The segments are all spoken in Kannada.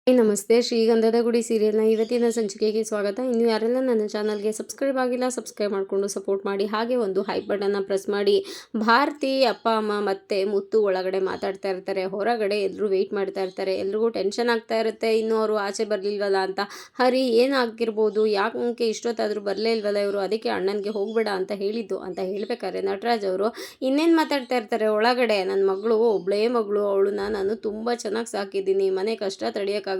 ನಮಸ್ತೆ. ಶ್ರೀಗಂಧದ ಗುಡಿ ಸೀರಿಯಲ್ನ ಇವತ್ತಿನ ಸಂಚಿಕೆಗೆ ಸ್ವಾಗತ. ಇನ್ನು ಯಾರೆಲ್ಲ ನನ್ನ ಚಾನಲ್ಗೆ ಸಬ್ಸ್ಕ್ರೈಬ್ ಆಗಿಲ್ಲ, ಸಬ್ಸ್ಕ್ರೈಬ್ ಮಾಡಿಕೊಂಡು ಸಪೋರ್ಟ್ ಮಾಡಿ. ಹಾಗೆ ಒಂದು ಹೈಪ್ ಬಟನ್ನ ಪ್ರೆಸ್ ಮಾಡಿ. ಭಾರತಿ ಅಪ್ಪ ಅಮ್ಮ ಮತ್ತೆ ಮುತ್ತು ಒಳಗಡೆ ಮಾತಾಡ್ತಾ ಇರ್ತಾರೆ. ಹೊರಗಡೆ ಎಲ್ಲರೂ ವೆಯ್ಟ್ ಮಾಡ್ತಾ ಇರ್ತಾರೆ. ಎಲ್ರಿಗೂ ಟೆನ್ಷನ್ ಆಗ್ತಾ ಇರುತ್ತೆ, ಇನ್ನೂ ಅವರು ಆಚೆ ಬರಲಿಲ್ವಲ್ಲ ಅಂತ. ಹರಿ ಏನಾಗಿರ್ಬೋದು, ಯಾಕೆ ಇಷ್ಟೊತ್ತಾದರೂ ಬರಲೇ ಇಲ್ವಲ್ಲ ಇವರು, ಅದಕ್ಕೆ ಅಣ್ಣನಿಗೆ ಹೋಗಬೇಡ ಅಂತ ಹೇಳಿದ್ದು ಅಂತ ಹೇಳ್ಬೇಕಾದ್ರೆ ನಟರಾಜ್ ಅವರು ಇನ್ನೇನು ಮಾತಾಡ್ತಾ ಇರ್ತಾರೆ ಒಳಗಡೆ. ನನ್ನ ಮಗಳು ಒಬ್ಬಳೇ ಮಗಳು, ಅವಳನ್ನ ನಾನು ತುಂಬ ಚೆನ್ನಾಗಿ ಸಾಕಿದ್ದೀನಿ. ಮನೆ ಕಷ್ಟ ತಡೆಯೋಕ್ಕಾಗ್ದೇ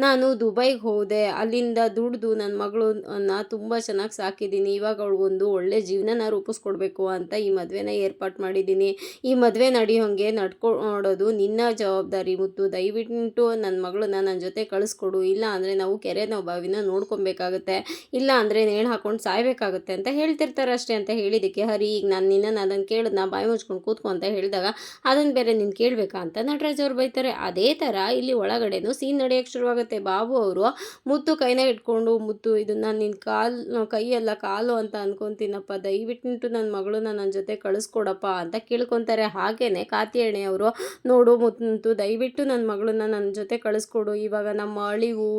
ನಾನು ದುಬೈಗೆ ಹೋದೆ, ಅಲ್ಲಿಂದ ದುಡ್ದು ನನ್ನ ಮಗಳನ್ನ ತುಂಬ ಚೆನ್ನಾಗಿ ಸಾಕಿದ್ದೀನಿ. ಇವಾಗ ಅವಳಿಗೊಂದು ಒಳ್ಳೆ ಜೀವನನ ರೂಪಿಸ್ಕೊಡ್ಬೇಕು ಅಂತ ಈ ಮದುವೆನ ಏರ್ಪಾಟ್ ಮಾಡಿದ್ದೀನಿ. ಈ ಮದುವೆ ನಡೆಯೋಂಗೆ ನಡ್ಕೊಡೋದು ನಿನ್ನ ಜವಾಬ್ದಾರಿ ಮುತ್ತು. ದಯವಿಟ್ಟು ನನ್ನ ಮಗಳನ್ನ ನನ್ನ ಜೊತೆ ಕಳಿಸ್ಕೊಡು, ಇಲ್ಲ ಅಂದರೆ ನಾವು ಕೆರೆನೋ ಬಾವಿನ ನೋಡ್ಕೊಬೇಕಾಗತ್ತೆ, ಇಲ್ಲ ಅಂದರೆ ನೇಣು ಹಾಕೊಂಡು ಸಾಯ್ಬೇಕಾಗುತ್ತೆ ಅಂತ ಹೇಳ್ತಿರ್ತಾರೆ ಅಷ್ಟೇ ಅಂತ ಹೇಳಿದ್ದಕ್ಕೆ ಹರಿ, ಈಗ ನಾನು ನಿನ್ನನ್ನು ಅದನ್ನು ಕೇಳಿದ್ನ ಬಾಯಿ ಮುಚ್ಕೊಂಡು ಕೂತ್ಕೊ ಅಂತ ಹೇಳಿದಾಗ ಅದನ್ನು ಬೇರೆ ನೀನು ಕೇಳಬೇಕಾ ಅಂತ ನಟರಾಜ್ ಅವ್ರು ಬೈತಾರೆ. ಅದೇ ಥರ ಇಲ್ಲಿ ಒಳಗಡೆನೂ ಸೀನ್ ನಡೆಯೋಕ್ಕೆ ಶುರುವಾಗುತ್ತೆ. ಬಾಬು ಅವರು ಮುತ್ತು ಕೈನ ಇಟ್ಕೊಂಡು, ಮುತ್ತು ಇದನ್ನು ನಿನ್ನ ಕೈಯಲ್ಲ ಕಾಲು ಅಂತ ಅನ್ಕೊತೀನಪ್ಪ, ದಯವಿಟ್ಟು ನನ್ನ ಮಗಳನ್ನ ನನ್ನ ಜೊತೆ ಕಳಿಸ್ಕೊಡಪ್ಪ ಅಂತ ಕೇಳ್ಕೊತಾರೆ. ಹಾಗೇನೆ ಕಾತ್ಯಾಯಣಿ ಅವರು, ನೋಡು ಮುತ್ತು, ದಯವಿಟ್ಟು ನನ್ನ ಮಗಳನ್ನ ನನ್ನ ಜೊತೆ ಕಳಿಸ್ಕೊಡು, ಇವಾಗ ನಮ್ಮ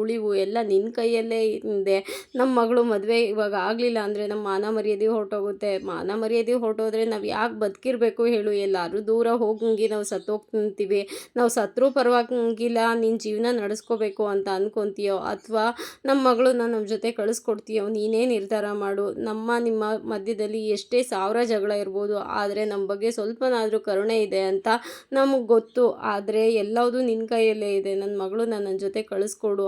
ಉಳಿವು ಎಲ್ಲ ನಿನ್ನ ಕೈಯಲ್ಲೇ ಇದೆ. ನಮ್ಮ ಮಗಳು ಮದುವೆ ಇವಾಗ ಆಗಲಿಲ್ಲ ಅಂದರೆ ನಮ್ಮ ಮಾನ ಮರ್ಯಾದೆ ಹೊರಟೋಗುತ್ತೆ. ಮಾನ ಮರ್ಯಾದೆ ಹೊರಟೋದ್ರೆ ನಾವು ಯಾಕೆ ಬದುಕಿರ್ಬೇಕು ಹೇಳು? ಎಲ್ಲರೂ ದೂರ ಹೋಗಂಗೆ ನಾವು ಸತ್ತೋಗ್ತೀವಿ. ನಾವು ಸತ್ರೂ ಪರವಾಗಿಲ್ಲ, ನಿನ್ನ ಜೀವನ ನಡೆಸ್ಕೋಬೇಕು ಅಂತ ಅನ್ಕೊತೀಯೋ, ಅಥವಾ ನಮ್ಮ ಮಗಳನ್ನ ನಮ್ಮ ಜೊತೆ ಕಳಿಸ್ಕೊಡ್ತೀಯೋ, ನೀನೇ ನಿರ್ಧಾರ ಮಾಡು. ನಿಮ್ಮ ಮಧ್ಯದಲ್ಲಿ ಎಷ್ಟೇ ಸಾವಿರ ಜಗಳ ಇರ್ಬೋದು, ಆದರೆ ನಮ್ಮ ಬಗ್ಗೆ ಸ್ವಲ್ಪನಾದರೂ ಕರುಣೆ ಇದೆ ಅಂತ ನಮಗೆ ಗೊತ್ತು. ಆದರೆ ಎಲ್ಲವೂ ನಿನ್ನ ಕೈಯಲ್ಲೇ ಇದೆ. ನನ್ನ ಮಗಳನ್ನ ನನ್ನ ಜೊತೆ ಕಳಿಸ್ಕೊಡು,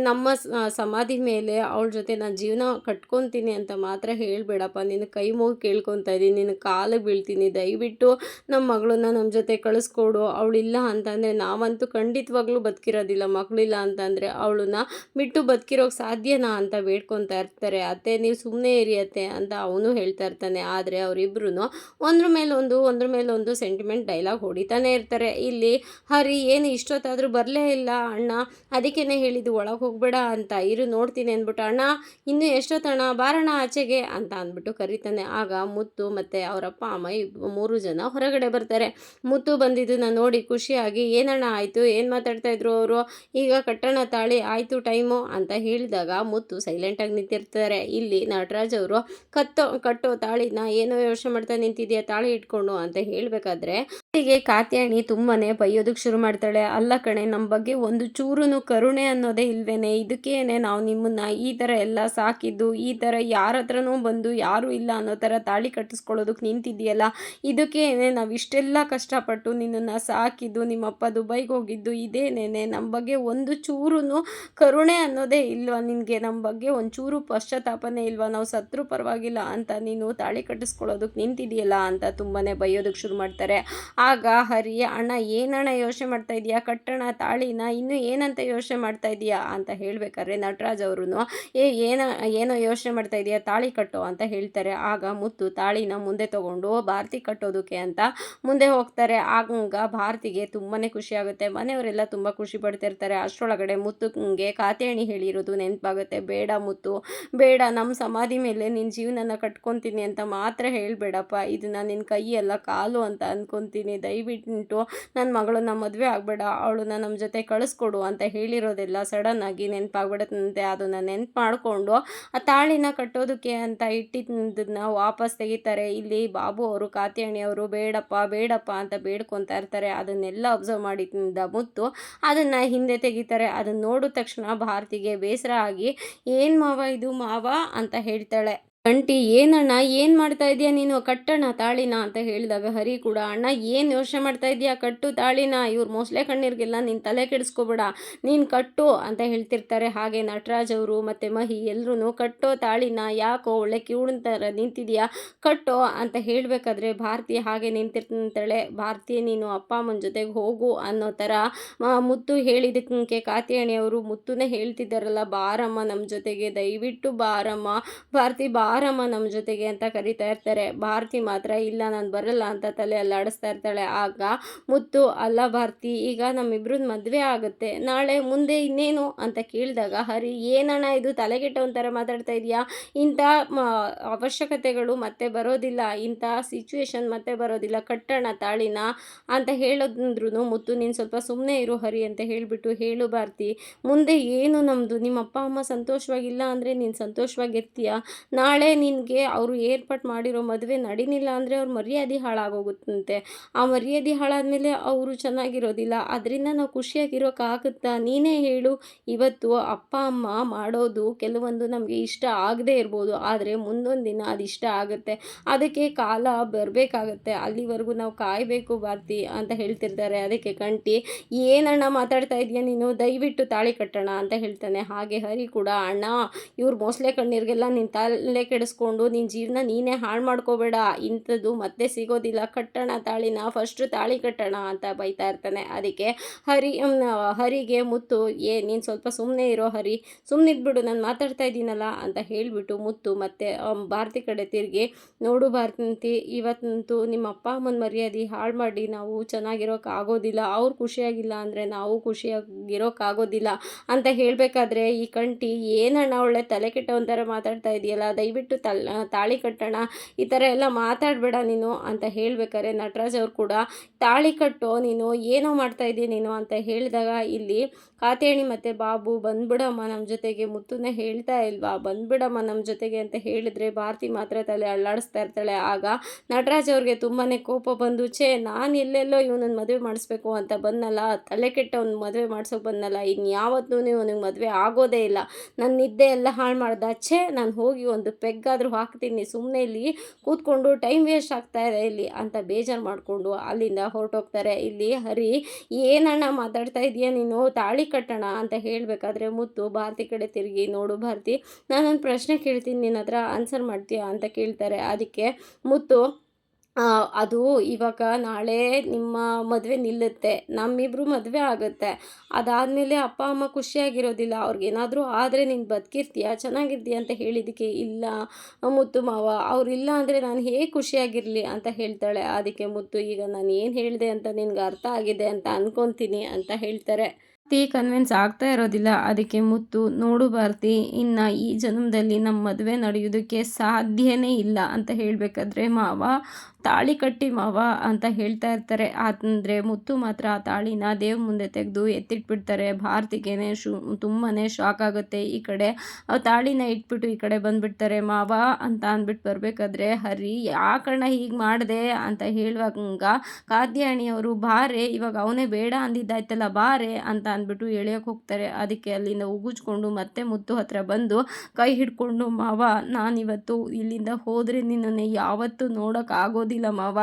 ನಮ್ಮ ಸಮಾಧಿ ಮೇಲೆ ಅವಳ ಜೊತೆ ನಾನು ಜೀವನ ಕಟ್ಕೊತೀನಿ ಅಂತ ಮಾತ್ರ ಹೇಳಬೇಡಪ್ಪ. ನಿನ್ನ ಕೈ ಮುಗಿ ಕೇಳ್ಕೊತಾ ಇದ್ದೀನಿ, ನಿನ್ನ ಕಾಲಿಗೆ ಬೀಳ್ತೀನಿ, ದಯವಿಟ್ಟು ನಮ್ಮ ಮಗಳನ್ನ ನಮ್ಮ ಜೊತೆ ಕಳಿಸ್ಕೊಡು. ಅವಳಿಲ್ಲ ಅಂತಂದರೆ ನಾವಂತೂ ಖಂಡಿತವಾಗ್ಲೂ ಬದುಕಿರೋದಿಲ್ಲ. ಮಕ್ಕಳಿಲ್ಲ ಅಂತಂದರೆ ಅವಳನ್ನ ಬಿಟ್ಟು ಬದುಕಿರೋಕ್ಕೆ ಸಾಧ್ಯನಾ ಅಂತ ಬೇಡ್ಕೊತಾ ಇರ್ತಾರೆ. ಅತ್ತೆ ನೀವು ಸುಮ್ಮನೆ ಇರಿ ಅತ್ತೆ ಅಂತ ಅವನು ಹೇಳ್ತಾ ಇರ್ತಾನೆ. ಆದರೆ ಅವರಿಬ್ಬರೂ ಒಂದ್ರ ಮೇಲೊಂದು ಸೆಂಟಿಮೆಂಟ್ ಡೈಲಾಗ್ ಹೊಡಿತಾನೆ ಇರ್ತಾರೆ. ಇಲ್ಲಿ ಹರಿ ಏನು ಇಷ್ಟೊತ್ತಾದರೂ ಬರಲೇ ಇಲ್ಲ ಅಣ್ಣ, ಅದಕ್ಕೇ ಹೇಳಿದ್ದು ಒಳಗೆ ಹೋಗಬೇಡ ಅಂತ, ಇರು ನೋಡ್ತೀನಿ ಅಂದ್ಬಿಟ್ಟು, ಅಣ್ಣ ಇನ್ನೂ ಎಷ್ಟೊತ್ತಣ್ಣ, ಬಾರಣ ಆಚೆಗೆ ಅಂತ ಅಂದ್ಬಿಟ್ಟು ಕರೀತಾನೆ. ಆಗ ಮುತ್ತು ಮತ್ತು ಅವರಪ್ಪ ಅಮ್ಮ 3 ಜನ ಹೊರಗಡೆ ಬರ್ತಾರೆ. ಮುತ್ತು ಬಂದಿದ್ದನ್ನ ನೋಡಿ ಖುಷಿಯಾಗಿ, ಏನಣ್ಣ ಆಯಿತು, ಏನು ಮಾತಾಡ್ತಾ ಇದ್ರು ಅವರು, ಈಗ ಕಟ್ಟೋಣ ತಾಳಿ, ಆಯಿತು ಟೈಮು ಅಂತ ಹೇಳಿದಾಗ ಮುತ್ತು ಸೈಲೆಂಟಾಗಿ ನಿಂತಿರ್ತಾರೆ. ಇಲ್ಲಿ ನಟರಾಜ್ ಅವರು ಕಟ್ಟೋ ತಾಳಿನ ಏನೋ ಯೋಚನೆ ಮಾಡ್ತಾ ನಿಂತಿದೆಯಾ ತಾಳಿ ಇಟ್ಕೊಂಡು ಅಂತ ಹೇಳಬೇಕಾದ್ರೆ ಹೀಗೆ ಕಾತ್ಯಾಯಣಿ ತುಂಬನೇ ಬೈಯೋದಕ್ಕೆ ಶುರು ಮಾಡ್ತಾಳೆ. ಅಲ್ಲ ಕಣೆ, ನಮ್ಮ ಬಗ್ಗೆ ಒಂದು ಚೂರು ಕರುಣೆ ಅನ್ನೋದೇ ಇಲ್ವೇನೆ, ಇದಕ್ಕೇನೆ ನಾವು ನಿಮ್ಮನ್ನು ಈ ಥರ ಎಲ್ಲ ಸಾಕಿದ್ದು, ಈ ಥರ ಯಾರ ಹತ್ರನೂ ಬಂದು ಯಾರೂ ಇಲ್ಲ ಅನ್ನೋ ಥರ ತಾಳಿ ಕಟ್ಟಿಸ್ಕೊಳ್ಳೋದಕ್ಕೆ ನಿಂತಿದೆಯಲ್ಲ, ಇದಕ್ಕೇನೆ ನಾವು ಇಷ್ಟೆಲ್ಲ ಕಷ್ಟಪಟ್ಟು ನಿನ್ನನ್ನು ಸಾಕಿದ್ದು, ನಿಮ್ಮಪ್ಪ ದುಬೈಗೆ ಹೋಗಿದ್ದು ಇದೇನೇನೆ, ನಮ್ಮ ಬಗ್ಗೆ ಒಂದು ಚೂರು ಕರುಣೆ ಅನ್ನೋದೇ ಇಲ್ವಾ ನಿನಗೆ, ನಮ್ಮ ಬಗ್ಗೆ ಒಂಚೂರು ಪಶ್ಚಾತ್ತಾಪನೇ ಇಲ್ವಾ, ನಾವು ಸತ್ರು ಪರವಾಗಿಲ್ಲ ಅಂತ ನೀನು ತಾಳಿ ಕಟ್ಟಿಸ್ಕೊಳ್ಳೋದಕ್ಕೆ ನಿಂತಿದೆಯಲ್ಲ ಅಂತ ತುಂಬಾ ಬೈಯೋದಕ್ಕೆ ಶುರು ಮಾಡ್ತಾರೆ. ಆಗ ಹರಿ, ಅಣ್ಣ ಏನಣ್ಣ ಯೋಚನೆ ಮಾಡ್ತಾ ಇದೀಯಾ, ಕಟ್ಟೋಣ ತಾಳಿನ, ಇನ್ನೂ ಏನಂತ ಯೋಚನೆ ಮಾಡ್ತಾ ಇದೀಯಾ ಅಂತ ಹೇಳ್ಬೇಕಾದ್ರೆ ನಟರಾಜ್ ಅವರು ಏನೋ ಯೋಚನೆ ಮಾಡ್ತಾ ಇದೀಯಾ, ತಾಳಿ ಕಟ್ಟೋ ಅಂತ ಹೇಳ್ತಾರೆ. ಆಗ ಮುತ್ತು ತಾಳಿನ ಮುಂದೆ ತಗೊಂಡು ಭಾರತಿ ಕಟ್ಟೋದಕ್ಕೆ ಅಂತ ಮುಂದೆ ಹೋಗ್ತಾರೆ. ಆಗ ಭಾರತಿಗೆ ತುಂಬಾ ಖುಷಿ ಆಗುತ್ತೆ. ಮನೆಯವರೆಲ್ಲ ತುಂಬ ಖುಷಿ ಪಡ್ತಿರ್ತಾರೆ. ಅಷ್ಟರೊಳಗಡೆ ಮುತ್ತುಗೆ ಕಾತ್ಯಾಯಣಿ ಹೇಳಿರೋದು ನೆನಪಾಗುತ್ತೆ. ಬೇಡ ಮುತ್ತು, ಬೇಡ, ನಮ್ಮ ಸಮಾಧಿ ಮೇಲೆ ನಿನ್ನ ಜೀವನನ ಕಟ್ಕೊತೀನಿ ಅಂತ ಮಾತ್ರ ಹೇಳಬೇಡಪ್ಪ, ಇದನ್ನು ನಿನ್ನ ಕೈಯಲ್ಲ ಕಾಲು ಅಂತ ಅನ್ಕೊತೀನಿ, ದಯವಿಟ್ಟು ನನ್ನ ಮಗಳನ್ನ ಮದುವೆ ಆಗಬೇಡ, ಅವಳನ್ನ ನಮ್ಮ ಜೊತೆ ಕಳಿಸ್ಕೊಡು ಅಂತ ಹೇಳಿರೋದೆಲ್ಲ ಸಡನ್ನಾಗಿ ನೆನಪಾಗ್ಬಿಡುತ್ತಂತೆ. ಅದನ್ನು ನೆನಪು ಮಾಡಿಕೊಂಡು ಆ ತಾಳಿನ ಕಟ್ಟೋದಕ್ಕೆ ಅಂತ ಇಟ್ಟಿದ್ದನ್ನ ವಾಪಸ್ ತೆಗಿತಾರೆ. ಇಲ್ಲಿ ಬಾಬು ಅವರು ಕಾತ್ಯಾಯಣಿ ಅವರು ಬೇಡಪ್ಪ ಅಂತ ಬೇಡ್ಕೊತಾ ಇರ್ತಾರೆ. ಅದನ್ನೆಲ್ಲ ಅಬ್ಸರ್ವ್ ಮಾಡಿದ್ದ ಮುತ್ತು ಅದನ್ನು ಹಿಂದೆ ತೆಗಿತಾರೆ. ಅದನ್ನು ನೋಡಿದ ತಕ್ಷಣ ಭಾರತಿಗೆ ಬೇಸರ ಆಗಿ, ಏನು ಮಾವ ಇದು ಮಾವ ಅಂತ ಹೇಳ್ತಾಳೆ. ಅಂಟಿ, ಏನಣ್ಣ ಏನು ಮಾಡ್ತಾ ಇದೆಯಾ ನೀನು, ಕಟ್ಟೋಣ ತಾಳಿನ ಅಂತ ಹೇಳಿದಾಗ ಹರಿ ಕೂಡ, ಅಣ್ಣ ಏನು ಯೋಚನೆ ಮಾಡ್ತಾ ಇದೆಯಾ, ಕಟ್ಟು ತಾಳಿನ, ಇವ್ರು ಮೊಸಳೆ ಕಣ್ಣೀರಿಗೆಲ್ಲ ನೀನು ತಲೆ ಕೆಡಿಸ್ಕೋಬೇಡ, ನೀನು ಕಟ್ಟು ಅಂತ ಹೇಳ್ತಿರ್ತಾರೆ. ಹಾಗೆ ನಟರಾಜ್ ಅವರು ಮತ್ತು ಮಹಿ ಎಲ್ಲರೂ ಕಟ್ಟೋ ತಾಳಿನ, ಯಾಕೋ ಒಳ್ಳೆ ಕಿವುಡನ ಥರ ನಿಂತಿದೆಯಾ, ಕಟ್ಟೋ ಅಂತ ಹೇಳಬೇಕಾದ್ರೆ ಭಾರತಿ ಹಾಗೆ ನಿಂತಿರ್ತಾಳೆ. ಭಾರತಿ ನೀನು ಅಪ್ಪ ಅಮ್ಮನ ಜೊತೆಗೆ ಹೋಗು ಅನ್ನೋ ಥರ ಮುತ್ತು ಹೇಳಿದ್ದಕ್ಕೆ ಕಾತ್ಯಾಯಣಿ ಅವರು ಮುತ್ತುನೇ ಹೇಳ್ತಿದ್ದಾರಲ್ಲ, ಬಾರಮ್ಮ ನಮ್ಮ ಜೊತೆಗೆ, ದಯವಿಟ್ಟು ಬಾರಮ್ಮ ಭಾರತಿ, ಬಾರಮ್ಮ ನಮ್ಮ ಜೊತೆಗೆ ಅಂತ ಕರಿತಾ ಇರ್ತಾರೆ. ಭಾರತಿ ಮಾತ್ರ ಇಲ್ಲ ನಾನು ಬರಲ್ಲ ಅಂತ ತಲೆ ಅಲ್ಲಾಡಿಸ್ತಾ ಇರ್ತಾಳೆ. ಆಗ ಮುತ್ತು, ಅಲ್ಲ ಭಾರತಿ, ಈಗ ನಮ್ಮಿಬ್ರದ್ದು ಮದುವೆ ಆಗುತ್ತೆ, ನಾಳೆ ಮುಂದೆ ಇನ್ನೇನು ಅಂತ ಕೇಳಿದಾಗ ಹರಿ, ಏನಣ್ಣ ಇದು ತಲೆಗೆಟ್ಟವನ ಥರ ಮಾತಾಡ್ತಾ ಇದೆಯಾ, ಇಂಥ ಅವಶ್ಯಕತೆಗಳು ಮತ್ತೆ ಬರೋದಿಲ್ಲ, ಇಂಥ ಸಿಚುವೇಶನ್ ಮತ್ತೆ ಬರೋದಿಲ್ಲ, ಕಟ್ಟೋಣ ತಾಳಿನ ಅಂತ ಹೇಳಿದ್ರು ಮುತ್ತು, ನೀನು ಸ್ವಲ್ಪ ಸುಮ್ಮನೆ ಇರು ಹರಿ ಅಂತ ಹೇಳಿಬಿಟ್ಟು, ಹೇಳು ಭಾರತಿ, ಮುಂದೆ ಏನು ನಮ್ಮದು, ನಿಮ್ಮ ಅಪ್ಪ ಅಮ್ಮ ಸಂತೋಷವಾಗಿಲ್ಲ ಅಂದರೆ ನೀನು ಸಂತೋಷವಾಗಿರ್ತೀಯ, ನಾಳೆ ನಿನಗೆ ಅವರು ಏರ್ಪಾಟ್ ಮಾಡಿರೋ ಮದುವೆ ನಡೀನಿಲ್ಲ ಅಂದರೆ ಅವ್ರ ಮರ್ಯಾದೆ ಹಾಳಾಗೋಗುತ್ತಂತೆ, ಆ ಮರ್ಯಾದೆ ಹಾಳಾದ್ಮೇಲೆ ಅವರು ಚೆನ್ನಾಗಿರೋದಿಲ್ಲ, ಅದರಿಂದ ನಾವು ಖುಷಿಯಾಗಿರೋಕ್ಕಾಗುತ್ತಾ, ನೀನೇ ಹೇಳು, ಇವತ್ತು ಅಪ್ಪ ಅಮ್ಮ ಮಾಡೋದು ಕೆಲವೊಂದು ನಮಗೆ ಇಷ್ಟ ಆಗದೇ ಇರ್ಬೋದು, ಆದರೆ ಮುಂದೊಂದು ದಿನ ಅದು ಇಷ್ಟ ಆಗುತ್ತೆ, ಅದಕ್ಕೆ ಕಾಲ ಬರಬೇಕಾಗತ್ತೆ, ಅಲ್ಲಿವರೆಗೂ ನಾವು ಕಾಯಬೇಕು ಭಾರತಿ ಅಂತ ಹೇಳ್ತಿರ್ತಾರೆ. ಅದಕ್ಕೆ ಕಂಠಿ, ಏನಣ್ಣ ಮಾತಾಡ್ತಾ ಇದೆಯಾ ನೀನು, ದಯವಿಟ್ಟು ತಾಳಿ ಕಟ್ಟೋಣ ಅಂತ ಹೇಳ್ತಾನೆ. ಹಾಗೆ ಹರಿ ಕೂಡ, ಅಣ್ಣ ಇವ್ರು ಮೋಸ್ಲೆ ಕಣ್ಣೀರಿಗೆಲ್ಲ ನೀನು ತಲೆ ಕೆಡಿಸ್ಕೊಂಡು ನಿನ್ನ ಜೀವನ ನೀನೇ ಹಾಳು ಮಾಡ್ಕೋಬೇಡ, ಇಂಥದ್ದು ಮತ್ತೆ ಸಿಗೋದಿಲ್ಲ, ಕಟ್ಟೋಣ ತಾಳಿನ, ಫಸ್ಟು ತಾಳಿ ಕಟ್ಟೋಣ ಅಂತ ಬೈತಾ ಇರ್ತಾನೆ. ಅದಕ್ಕೆ ಹರಿಗೆ ಮುತ್ತು, ನೀನು ಸ್ವಲ್ಪ ಸುಮ್ಮನೆ ಇರೋ ಹರಿ, ಸುಮ್ಮನಿದ್ಬಿಡು, ನಾನು ಮಾತಾಡ್ತಾ ಇದ್ದೀನಲ್ಲ ಅಂತ ಹೇಳಿಬಿಟ್ಟು ಮುತ್ತು ಮತ್ತೆ ಭಾರತಿ ಕಡೆ ತಿರುಗಿ, ನೋಡು ಭಾರತಿ, ಇವತ್ತಂತೂ ನಿಮ್ಮ ಅಪ್ಪ ಅಮ್ಮನ ಮರ್ಯಾದೆ ಹಾಳು ಮಾಡಿ ನಾವು ಚೆನ್ನಾಗಿರೋಕ್ಕಾಗೋದಿಲ್ಲ, ಅವ್ರು ಖುಷಿಯಾಗಿಲ್ಲ ಅಂದರೆ ನಾವು ಖುಷಿಯಾಗಿರೋಕ್ಕಾಗೋದಿಲ್ಲ ಅಂತ ಹೇಳಬೇಕಾದ್ರೆ ಈ ಕಂಠಿ, ಏನಣ್ಣ ಒಳ್ಳೆ ತಲೆ ಕೆಟ್ಟವನ ಥರ ಮಾತಾಡ್ತಾ ಇದೆಯಲ್ಲ, ದಯವಿಟ್ಟು ತಾಳಿ ಕಟ್ಟೋಣ, ಈ ಥರ ಎಲ್ಲ ಮಾತಾಡಬೇಡ ನೀನು ಅಂತ ಹೇಳ್ಬೇಕಾದ್ರೆ ನಟರಾಜ್ ಅವ್ರು ಕೂಡ, ತಾಳಿ ಕಟ್ಟೋ ನೀನು, ಏನೋ ಮಾಡ್ತಾ ಇದ್ದೀಯ ನೀನು ಅಂತ ಹೇಳಿದಾಗ ಇಲ್ಲಿ ಕಾತ್ಯಾಯಣಿ ಮತ್ತು ಬಾಬು, ಬಂದ್ಬಿಡಮ್ಮ ನಮ್ಮ ಜೊತೆಗೆ, ಮುತ್ತುನೇ ಹೇಳ್ತಾ ಇಲ್ವಾ, ಬಂದ್ಬಿಡಮ್ಮ ನಮ್ಮ ಜೊತೆಗೆ ಅಂತ ಹೇಳಿದ್ರೆ ಭಾರತಿ ಮಾತ್ರ ತಲೆ ಅಳ್ಳಾಡಿಸ್ತಾ ಇರ್ತಾಳೆ. ಆಗ ನಟರಾಜ್ ಅವ್ರಿಗೆ ತುಂಬಾ ಕೋಪ ಬಂದು, ನಾನು ಎಲ್ಲೆಲ್ಲೋ ಇವನನ್ನು ಮದುವೆ ಮಾಡಿಸ್ಬೇಕು ಅಂತ ಬಂದಲ್ಲ, ತಲೆ ಕೆಟ್ಟವ್ನ ಮದುವೆ ಮಾಡ್ಸೋಕೆ ಬಂದಲ್ಲ, ಇನ್ಯಾವತ್ತೂ ಇವನಿಗೆ ಮದುವೆ ಆಗೋದೇ ಇಲ್ಲ, ನನ್ನ ನಿದ್ದೆ ಎಲ್ಲ ಹಾಳು ಮಾಡ್ದ, ನಾನು ಹೋಗಿ ಒಂದು ಪೆಗ್ಗಾದರೂ ಹಾಕ್ತೀನಿ, ಸುಮ್ಮನೆ ಇಲ್ಲಿ ಕೂತ್ಕೊಂಡು ಟೈಮ್ ವೇಸ್ಟ್ ಆಗ್ತಾ ಇದೆ ಇಲ್ಲಿ ಅಂತ ಬೇಜಾರು ಮಾಡಿಕೊಂಡು ಅಲ್ಲಿಂದ ಹೊರಟೋಗ್ತಾರೆ. ಇಲ್ಲಿ ಹರಿ, ಏನಣ್ಣ ಮಾತಾಡ್ತಾ ಇದೆಯಾ ನೀನು, ತಾಳಿ ಕಟ್ಟೋಣ ಅಂತ ಹೇಳಬೇಕಾದ್ರೆ ಮುತ್ತು ಭಾರತಿ ಕಡೆ ತಿರುಗಿ, ನೋಡು ಭಾರತಿ, ನಾನೊಂದು ಪ್ರಶ್ನೆ ಕೇಳ್ತೀನಿ, ನಿನ್ನ ಹತ್ರ ಆನ್ಸರ್ ಮಾಡ್ತೀಯಾ ಅಂತ ಕೇಳ್ತಾರೆ. ಅದಕ್ಕೆ ಮುತ್ತು, ಅದು ಇವಾಗ ನಾಳೆ ನಿಮ್ಮ ಮದುವೆ ನಿಲ್ಲುತ್ತೆ, ನಮ್ಮಿಬ್ಬರು ಮದುವೆ ಆಗುತ್ತೆ, ಅದಾದಮೇಲೆ ಅಪ್ಪ ಅಮ್ಮ ಖುಷಿಯಾಗಿರೋದಿಲ್ಲ, ಅವ್ರಿಗೇನಾದರೂ ಆದರೆ ನೀನು ಬದುಕಿರ್ತೀಯ, ಚೆನ್ನಾಗಿರ್ತೀಯ ಅಂತ ಹೇಳಿದ್ದಕ್ಕೆ, ಇಲ್ಲ ಮುತ್ತು ಮಾವ, ಅವರಿಲ್ಲ ಅಂದರೆ ನಾನು ಹೇಗೆ ಖುಷಿಯಾಗಿರಲಿ ಅಂತ ಹೇಳ್ತಾಳೆ. ಅದಕ್ಕೆ ಮುತ್ತು, ಈಗ ನಾನು ಏನು ಹೇಳಿದೆ ಅಂತ ನಿನ್ಗೆ ಅರ್ಥ ಆಗಿದೆ ಅಂತ ಅಂದ್ಕೊತೀನಿ ಅಂತ ಹೇಳ್ತಾರೆ. ಕನ್ವಿನ್ಸ್ ಆಗ್ತಾ ಇರೋದಿಲ್ಲ. ಅದಕ್ಕೆ ಮುತ್ತು, ನೋಡು ಭಾರತಿ, ಇನ್ನು ಈ ಜನ್ಮದಲ್ಲಿ ನಮ್ಮ ಮದುವೆ ನಡೆಯೋದಕ್ಕೆ ಸಾಧ್ಯನೇ ಇಲ್ಲ ಅಂತ ಹೇಳಬೇಕಾದ್ರೆ ಮಾವ ತಾಳಿ ಕಟ್ಟಿ ಮಾವ ಅಂತ ಹೇಳ್ತಾ ಇರ್ತಾರೆ. ಅಂದರೆ ಮುತ್ತು ಮಾತ್ರ ಆ ತಾಳಿನ ದೇವ್ರ ಮುಂದೆ ತೆಗೆದು ಎತ್ತಿಟ್ಬಿಡ್ತಾರೆ. ಭಾರತಿಗೇನೆ ತುಂಬಾ ಶಾಕ್ ಆಗುತ್ತೆ. ಈ ಕಡೆ ತಾಳಿನ ಇಟ್ಬಿಟ್ಟು ಈ ಕಡೆ ಬಂದುಬಿಡ್ತಾರೆ. ಮಾವ ಅಂತ ಅಂದ್ಬಿಟ್ಟು ಬರಬೇಕಾದ್ರೆ ಹರಿ, ಯಾಕಣ್ಣ ಹೀಗೆ ಮಾಡಿದೆ ಅಂತ ಹೇಳುವಾಗ ಕಾತ್ಯಾಯಣಿಯವರು, ಬಾರೆ ಇವಾಗ ಅವನೇ ಬೇಡ ಅಂದಿದ್ದಾಯ್ತಲ್ಲ ಬಾರೆ ಅಂತ ಅಂದ್ಬಿಟ್ಟು ಎಳೆಯೋಕೆ ಹೋಗ್ತಾರೆ. ಅದಕ್ಕೆ ಅಲ್ಲಿಂದ ಉಗುಚ್ಕೊಂಡು ಮತ್ತೆ ಮುತ್ತು ಹತ್ರ ಬಂದು ಕೈ ಹಿಡ್ಕೊಂಡು, ಮಾವ ನಾನಿವತ್ತು ಇಲ್ಲಿಂದ ಹೋದರೆ ನಿನ್ನನ್ನು ಯಾವತ್ತೂ ನೋಡೋಕ್ಕಾಗೋದಿಲ್ಲ ಮಾವ,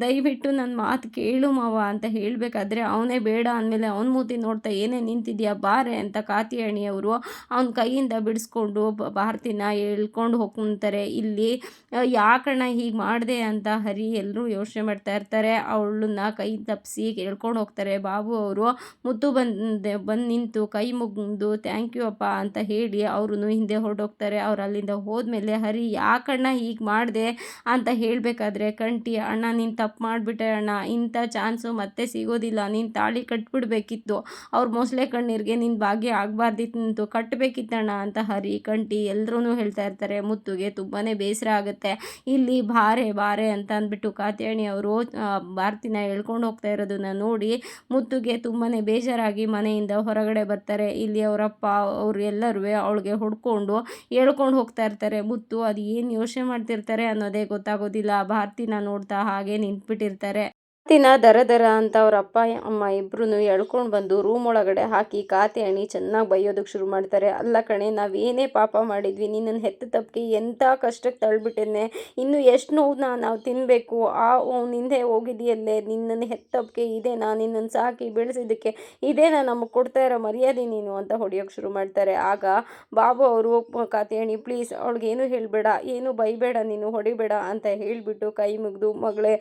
ದಯವಿಟ್ಟು ನನ್ನ ಮಾತು ಕೇಳು ಮಾವ ಅಂತ ಹೇಳಬೇಕಾದ್ರೆ ಅವನೇ ಬೇಡ ಅಂದಮೇಲೆ ಅವನ ಮೂತಿ ನೋಡ್ತಾ ಏನೇ ನಿಂತಿದ್ಯಾ ಬಾರೆ ಅಂತ ಕಾತ್ಯಾಯಣಿಯವರು ಅವನ ಕೈಯಿಂದ ಬಿಡಿಸ್ಕೊಂಡು ಭಾರತಿನ ಎಳ್ಕೊಂಡು ಹೋಗ್ತಾರೆ. ಇಲ್ಲಿ ಯಾಕಣ್ಣ ಹೀಗೆ ಮಾಡಿದೆ ಅಂತ ಹರಿ ಎಲ್ಲರೂ ಯೋಚನೆ ಮಾಡ್ತಾ ಇರ್ತಾರೆ. ಅವಳನ್ನ ಕೈ ತಪ್ಪಿಸಿ ಎಳ್ಕೊಂಡು ಹೋಗ್ತಾರೆ. ಬಾಬು ಅವರು ಮುತ್ತು ಬಂದು ನಿಂತು ಕೈ ಮುಗಿದು ಥ್ಯಾಂಕ್ ಯು ಅಪ್ಪ ಅಂತ ಹೇಳಿ ಅವರು ಹಿಂದೆ ಹೊರಟೋಗ್ತಾರೆ. ಅವ್ರು ಅಲ್ಲಿಂದ ಹೋದ್ಮೇಲೆ ಹರಿ, ಯಾಕಣ್ಣ ಹೀಗೆ ಮಾಡಿದೆ ಅಂತ ಹೇಳಬೇಕಾದ್ರೆ ಕಂಠಿ, ಅಣ್ಣ ನೀನು ತಪ್ಪು ಮಾಡಿಬಿಟ್ಟೆ ಅಣ್ಣ, ಇಂಥ ಚಾನ್ಸು ಮತ್ತೆ ಸಿಗೋದಿಲ್ಲ, ನೀನು ತಾಳಿ ಕಟ್ಬಿಡ್ಬೇಕಿತ್ತು, ಅವ್ರ ಮೊಸಳೆ ಕಣ್ಣೀರಿಗೆ ನಿನ್ನ ಭಾಗ್ಯ ಆಗಬಾರ್ದಿತ್ತು, ಕಟ್ಟಬೇಕಿತ್ತಣ್ಣ ಅಂತ ಹರಿ ಕಂಠಿ ಎಲ್ಲರೂ ಹೇಳ್ತಾ ಇರ್ತಾರೆ. ಮುತ್ತುಗೆ ತುಂಬಾ ಬೇಸರ ಆಗುತ್ತೆ. ಇಲ್ಲಿ ಬಾರೆ ಬಾರೆ ಅಂತ ಅಂದ್ಬಿಟ್ಟು ಕಾತ್ಯಾಯಣಿ ಅವರು ಭಾರತಿನ ಎಳ್ಕೊಂಡು ಹೋಗ್ತಾ ಇರೋದನ್ನ ನೋಡಿ ಮುತ್ತುಗೆ ತುಂಬಾ ಬೇಜಾರಾಗಿ ಮನೆಯಿಂದ ಹೊರಗಡೆ ಬರ್ತಾರೆ. ಇಲ್ಲಿ ಅವರಪ್ಪ ಅವರು ಎಲ್ಲರೂ ಅವಳಿಗೆ ಹೊಡ್ಕೊಂಡು ಎಳ್ಕೊಂಡು ಹೋಗ್ತಾ ಇರ್ತಾರೆ. ಮುತ್ತು ಅದು ಏನು ಯೋಚನೆ ಮಾಡ್ತಿರ್ತಾರೆ ಅನ್ನೋದೇ ಗೊತ್ತಾಗೋದಿಲ್ಲ. ಭಾರತಿನ ನೋಡ್ತಾ ಹಾಗೆ ನಿಂತ್ಬಿಟ್ಟಿರ್ತಾರೆ. ದರ ದರ ಅಂತ ಅವ್ರ ಅಪ್ಪ ಅಮ್ಮ ಇಬ್ಬರೂ ಎಳ್ಕೊಂಡು ಬಂದು ರೂಮ್ ಒಳಗಡೆ ಹಾಕಿ ಕಾತ್ಯಾಯಣಿ ಚೆನ್ನಾಗಿ ಬೈಯೋದಕ್ಕೆ ಶುರು ಮಾಡ್ತಾರೆ. ಅಲ್ಲ ಕಣೆ, ನಾವೇನೇ ಪಾಪ ಮಾಡಿದ್ವಿ, ನಿನ್ನನ್ನು ಹೆತ್ತ ತಪ್ಪಿಗೆ ಎಂಥ ಕಷ್ಟಕ್ಕೆ ತಳ್ಳಿಬಿಟ್ಟೆನೆ, ಇನ್ನು ಎಷ್ಟು ನೋವನ್ನ ನಾವು ತಿನ್ನಬೇಕು, ನಿಂದೆ ಹೋಗಿದೆಯಲ್ಲೇ, ನಿನ್ನನ್ನು ಹೆತ್ತ ತಪ್ಪಿಗೆ ಇದೇನಾ, ನಿನ್ನನ್ನು ಸಾಕಿ ಬೆಳೆಸಿದ್ದಕ್ಕೆ ಇದೇನಾ ನಮಗೆ ಕೊಡ್ತಾ ಇರೋ ಮರ್ಯಾದೆ ನೀನು ಅಂತ ಹೊಡೆಯೋಕ್ಕೆ ಶುರು ಮಾಡ್ತಾರೆ. ಆಗ ಬಾಬು ಅವರು, ಕಾತ್ಯಾಯಣಿ ಪ್ಲೀಸ್ ಅವಳಿಗೇನು ಹೇಳಬೇಡ, ಏನು ಬೈಬೇಡ, ನೀನು ಹೊಡಿಬೇಡ ಅಂತ ಹೇಳಿಬಿಟ್ಟು ಕೈ ಮುಗಿದು, ಮಗಳೇ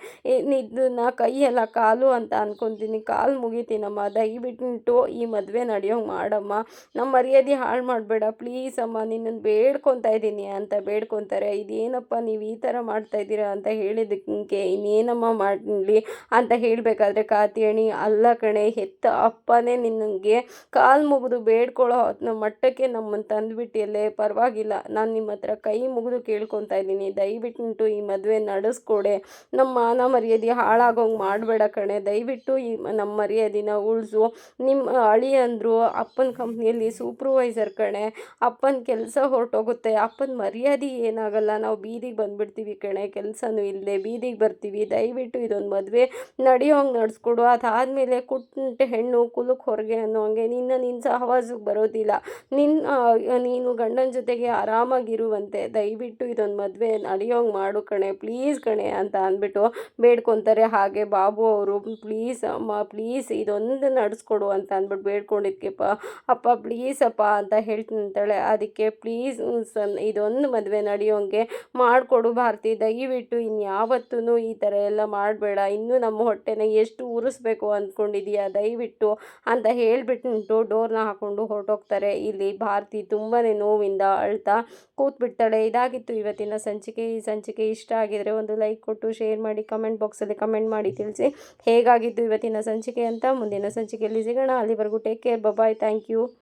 ಇದನ್ನ ಕೈ ಕೈಯೆಲ್ಲ ಕಾಲು ಅಂತ ಅನ್ಕೊತೀನಿ, ಕಾಲು ಮುಗಿತೀನಮ್ಮ, ದಯವಿಟ್ಟು ಈ ಮದುವೆ ನಡೆಯೋಂಗೆ ಮಾಡಮ್ಮ, ನಮ್ಮ ಮರ್ಯಾದೆ ಹಾಳು ಮಾಡಬೇಡ ಪ್ಲೀಸ್ ಅಮ್ಮ, ನಿನ್ನನ್ನು ಬೇಡ್ಕೊತಾ ಇದ್ದೀನಿ ಅಂತ ಬೇಡ್ಕೊತಾರೆ. ಇದೇನಪ್ಪ ನೀವು ಈ ಥರ ಮಾಡ್ತಾಯಿದ್ದೀರಾ ಅಂತ ಹೇಳಿದ್ದಕ್ಕೆ ಇನ್ನೇನಮ್ಮ ಮಾಡಲಿ ಅಂತ ಹೇಳಬೇಕಾದ್ರೆ ಕಾತ್ಯಾಯಣಿ, ಅಲ್ಲ ಕಣೆ, ಹೆತ್ತ ಅಪ್ಪನೇ ನಿನಗೆ ಕಾಲು ಮುಗಿದು ಬೇಡ್ಕೊಳ್ಳೋ ಮಟ್ಟಕ್ಕೆ ನಮ್ಮನ್ನು ತಂದುಬಿಟ್ಟಿಯಲ್ಲೇ, ಪರವಾಗಿಲ್ಲ, ನಾನು ನಿಮ್ಮ ಹತ್ರ ಕೈ ಮುಗಿದು ಕೇಳ್ಕೊತಾ ಇದ್ದೀನಿ, ದಯವಿಟ್ಟು ಈ ಮದುವೆ ನಡೆಸ್ಕೊಡೆ, ನಮ್ಮ ಮಾನ ಮರ್ಯಾದೆ ಹಾಳಾಗೋಂಗೆ ಮಾಡಬೇಡ ಕಣೆ, ದಯವಿಟ್ಟು ಈ ನಮ್ಮ ಮರ್ಯಾದೆನ ಉಳಿಸು. ನಿಮ್ಮ ಅಳಿಯಂದ್ರು ಅಪ್ಪನ ಕಂಪ್ನಿಯಲ್ಲಿ ಸೂಪ್ರವೈಸರ್ ಕಣೆ, ಅಪ್ಪನ ಕೆಲಸ ಹೊರಟೋಗುತ್ತೆ, ಅಪ್ಪನ ಮರ್ಯಾದೆ ಏನಾಗಲ್ಲ, ನಾವು ಬೀದಿಗೆ ಬಂದುಬಿಡ್ತೀವಿ ಕಣೆ, ಕೆಲಸನೂ ಇಲ್ಲದೆ ಬೀದಿಗೆ ಬರ್ತೀವಿ, ದಯವಿಟ್ಟು ಇದೊಂದು ಮದುವೆ ನಡೆಯೋಂಗೆ ನಡೆಸ್ಕೊಡು. ಅದಾದಮೇಲೆ ಕುಂಟೆ ಹೆಣ್ಣು ಕುಲಕ್ಕೆ ಹೊರಗೆ ಅನ್ನೋ ಹಂಗೆ ನಿನ್ನ ಸಹವಾಸಕ್ಕೆ ಬರೋದಿಲ್ಲ, ನೀನು ಗಂಡನ ಜೊತೆಗೆ ಆರಾಮಾಗಿರುವಂತೆ, ದಯವಿಟ್ಟು ಇದೊಂದು ಮದುವೆ ನಡೆಯೋಂಗೆ ಮಾಡು ಕಣೆ, ಪ್ಲೀಸ್ ಕಣೆ ಅಂತ ಅಂದ್ಬಿಟ್ಟು ಬೇಡ್ಕೊತಾರೆ. ಹಾಗೆ ಬಾಬು ಅವರು ಪ್ಲೀಸ್ ಅಮ್ಮ, ಪ್ಲೀಸ್ ಇದೊಂದು ನಡೆಸ್ಕೊಡು ಅಂತ ಅಂದ್ಬಿಟ್ಟು ಬೇಡ್ಕೊಂಡಿದ್ದಕ್ಕೆ ಅಪ್ಪ ಪ್ಲೀಸ್ ಅಪ್ಪ ಅಂತ ಹೇಳ್ತಾಳೆ. ಅದಕ್ಕೆ ಪ್ಲೀಸ್ ಇದೊಂದು ಮದುವೆ ನಡೆಯೋಂಗೆ ಮಾಡಿಕೊಡು ಭಾರತಿ, ದಯವಿಟ್ಟು ಇನ್ಯಾವತ್ತೂ ಈ ಥರ ಎಲ್ಲ ಮಾಡಬೇಡ, ಇನ್ನೂ ನಮ್ಮ ಹೊಟ್ಟೆನ ಎಷ್ಟು ಉರಿಸ್ಬೇಕು ಅಂದ್ಕೊಂಡಿದೀಯಾ ದಯವಿಟ್ಟು ಅಂತ ಹೇಳಿಬಿಟ್ಟು ಡೋರ್ನ ಹಾಕ್ಕೊಂಡು ಹೊರಟೋಗ್ತಾರೆ. ಇಲ್ಲಿ ಭಾರತಿ ತುಂಬಾ ನೋವಿಂದ ಅಳ್ತಾ ಕೂತ್ಬಿಡ್ತಾಳೆ. ಇದಾಗಿತ್ತು ಇವತ್ತಿನ ಸಂಚಿಕೆ. ಈ ಸಂಚಿಕೆ ಇಷ್ಟ ಆಗಿದರೆ ಒಂದು ಲೈಕ್ ಕೊಟ್ಟು ಶೇರ್ ಮಾಡಿ, ಕಮೆಂಟ್ ಬಾಕ್ಸಲ್ಲಿ ಕಮೆಂಟ್ ಮಾಡಿ ತಿಳಿಸಿ ಹೇಗಾಗಿತ್ತು ಇವತ್ತಿನ ಸಂಚಿಕೆ ಅಂತ. ಮುಂದಿನ ಸಂಚಿಕೆಯಲ್ಲಿ ಸಿಗೋಣ, ಅಲ್ಲಿವರೆಗೂ take care, bye, thank you.